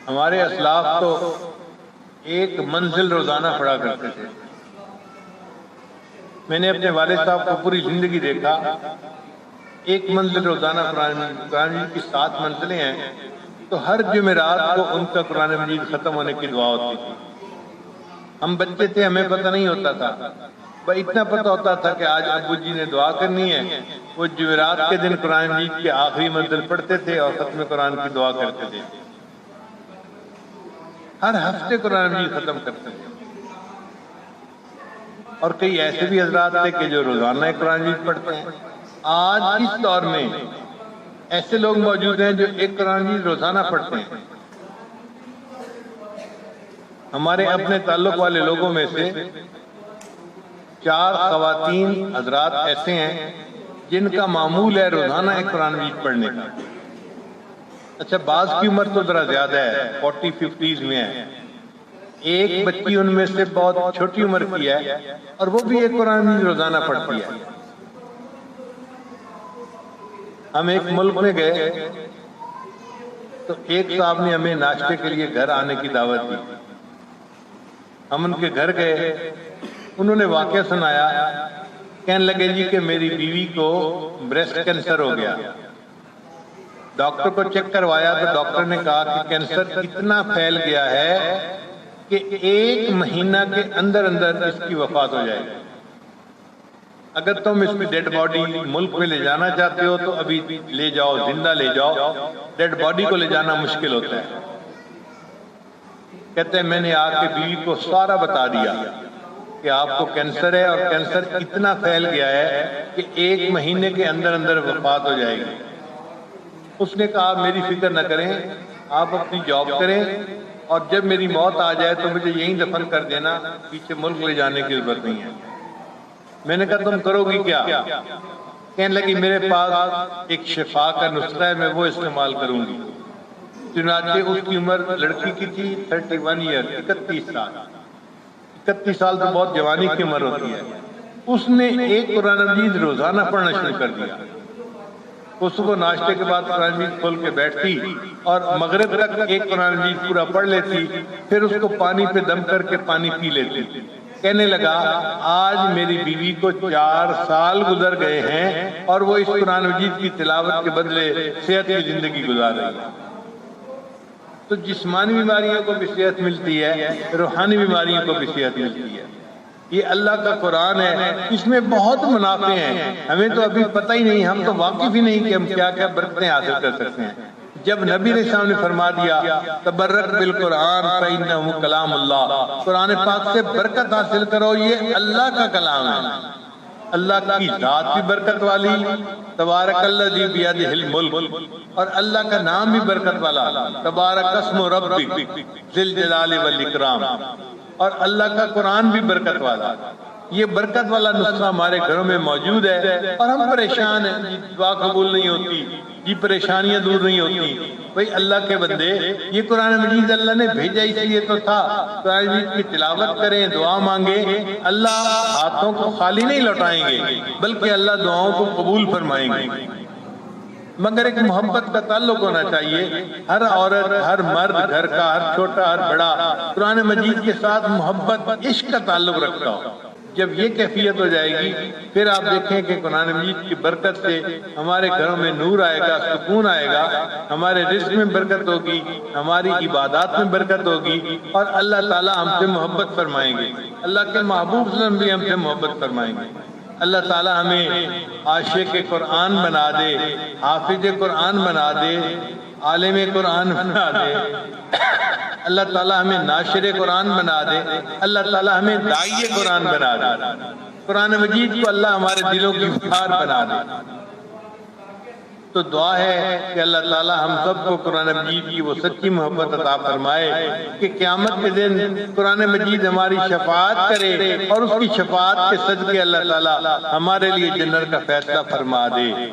ہمارے اسلاف تو ایک منزل روزانہ پڑھا کرتے تھے. میں نے اپنے والد صاحب کو پوری زندگی دیکھا. ایک منزل روزانہ قرآن مجید کی 7 منزلیں ہیں، تو ہر جمعرات کو ان کا قرآن مجید ختم ہونے کی دعا ہوتی تھی. ہم بچے تھے، ہمیں پتہ نہیں ہوتا تھا، بس اتنا پتہ ہوتا تھا کہ آج ابو جی نے دعا کرنی ہے. وہ جمعرات کے دن قرآن مجید کی آخری منزل پڑھتے تھے اور ختم قرآن کی دعا کرتے تھے. ہر ہفتے قرآن مجید ختم کرتے تھے. اور کئی ایسے بھی حضرات تھے کہ جو روزانہ قرآن مجید پڑھتے ہیں. آج اس دور میں ایسے لوگ موجود ہیں جو ایک قرآن مجید روزانہ پڑھتے ہیں. ہمارے اپنے تعلق والے لوگوں میں سے 4 خواتین حضرات ایسے ہیں جن کا معمول ہے روزانہ ایک قرآن مجید پڑھنے کا. اچھا، بعض کی عمر تو ذرا زیادہ ہے، 40-50s میں ہے. ایک بچی ان میں سے بہت چھوٹی عمر کی ہے اور وہ بھی ایک قرآن مجید روزانہ پڑھتی ہے. ہم ایک ملک میں گئے تو ایک صاحب نے ہمیں ناشتے کے لیے گھر آنے کی دعوت دی. ہم ان کے گھر گئے، انہوں نے واقعہ سنایا. کہنے لگے جی کہ میری بیوی کو بریسٹ کینسر ہو گیا. ڈاکٹر کو چیک کروایا تو ڈاکٹر نے کہا کہ کینسر اتنا پھیل گیا ہے کہ 1 مہینہ کے اندر اندر اس کی وفات ہو جائے گی. اگر تم اس میں ڈیڈ باڈی ملک میں لے جانا چاہتے ہو تو ابھی لے جاؤ، زندہ لے جاؤ. ڈیڈ باڈی کو لے جانا مشکل ہوتا ہے. کہتے ہیں میں نے آ کے بیوی کو سارا بتا دیا کہ آپ کو کینسر ہے اور کینسر اتنا پھیل گیا ہے کہ 1 مہینے کے اندر اندر وفات ہو جائے گی. اس نے کہا میری فکر نہ کریں، آپ اپنی جاب کریں اور جب میری موت آ جائے تو مجھے یہیں دفن کر دینا، پیچھے ملک لے جانے کی ضرورت نہیں ہے. میں نے کہا تم کرو گی کیا؟ کہنے لگی میرے پاس ایک شفا کا نسخہ ہے، میں وہ استعمال کروں گی. چنانچہ اس کی عمر لڑکی کی تھی 31 ایئر، 31 سال. 31 سال تو بہت جوانی کی عمر ہوتی ہے. اس نے ایک قرآن مجید روزانہ پڑھنا شروع کر دیا. وہ صبح ناشتے کے بعد قرآن مجید کھول کے بیٹھتی اور مغرب تک ایک قرآن مجید پورا پڑھ لیتی، پھر اس کو پانی پہ دم کر کے پانی پی لیتی. کہنے لگا آج میری بیوی کو 4 سال گزر گئے ہیں اور وہ اس قرآن مجید کی تلاوت کے بدلے صحت کی زندگی گزار رہی ہے. تو جسمانی بیماریوں کو بھی صحت ملتی ہے، روحانی بیماریوں کو بھی صحت ملتی ہے. یہ اللہ کا قرآن ہے، اس میں بہت منافع ہیں. ہمیں تو ابھی پتہ ہی نہیں، ہم تو واقف ہی نہیں کہ ہم کیا کیا برکتیں حاصل کر سکتے ہیں. جب نبی علیہ السلام نے فرما دیا تبرک بالقرآن فإنہ کلام اللہ، قرآن پاک سے برکت حاصل کرو، یہ اللہ کا کلام ہے. اللہ کی ذات بھی برکت والی، تبارک الذی بیدہ الملک، اور اللہ کا نام بھی برکت والا، تبارک اسم ربک ذی الجلال والاکرام. اور اللہ کا قرآن بھی برکت والا. یہ برکت والا نسخہ ہمارے گھروں میں موجود ہے اور ہم پریشان ہیں، جی دعا قبول نہیں ہوتی، جی پریشانیاں دور نہیں ہوتی. بھئی اللہ کے بندے، یہ قرآن مجید اللہ نے بھیجا اس لیے تو تھا. قرآن مجید کی تلاوت کریں، دعا مانگیں، اللہ ہاتھوں کو خالی نہیں لوٹائیں گے بلکہ اللہ دعاؤں کو قبول فرمائیں گے. مگر ایک محبت کا تعلق ہونا چاہیے. ہر عورت، ہر مرد، گھر کا ہر چھوٹا ہر بڑا قرآن مجید کے ساتھ محبت، عشق کا تعلق رکھتا ہو. جب یہ کیفیت ہو جائے گی پھر آپ دیکھیں کہ قرآن مجید کی برکت سے ہمارے گھروں میں نور آئے گا، سکون آئے گا، ہمارے رزق میں برکت ہوگی، ہماری عبادات میں برکت ہوگی اور اللہ تعالی ہم سے محبت فرمائیں گے. اللہ کے محبوب صلی اللہ علیہ وسلم بھی ہم سے محبت فرمائیں گے. اللہ تعالی ہمیں عاشق قرآن بنا دے، حافظ قرآن بنا دے، عالم قرآن بنا دے. اللہ تعالی ہمیں ناشر قرآن بنا دے. اللہ تعالی ہمیں داعی قرآن بنا دے. قرآن مجید کو اللہ ہمارے دلوں کی بہار بنا دے. تو دعا ہے کہ اللہ تعالی ہم سب کو قرآن مجید کی وہ سچی محبت عطا فرمائے کہ قیامت کے دن قرآن مجید ہماری شفاعت کرے اور اس کی شفاعت کے صدقے اللہ تعالی ہمارے لیے جنت کا فیصلہ فرما دے.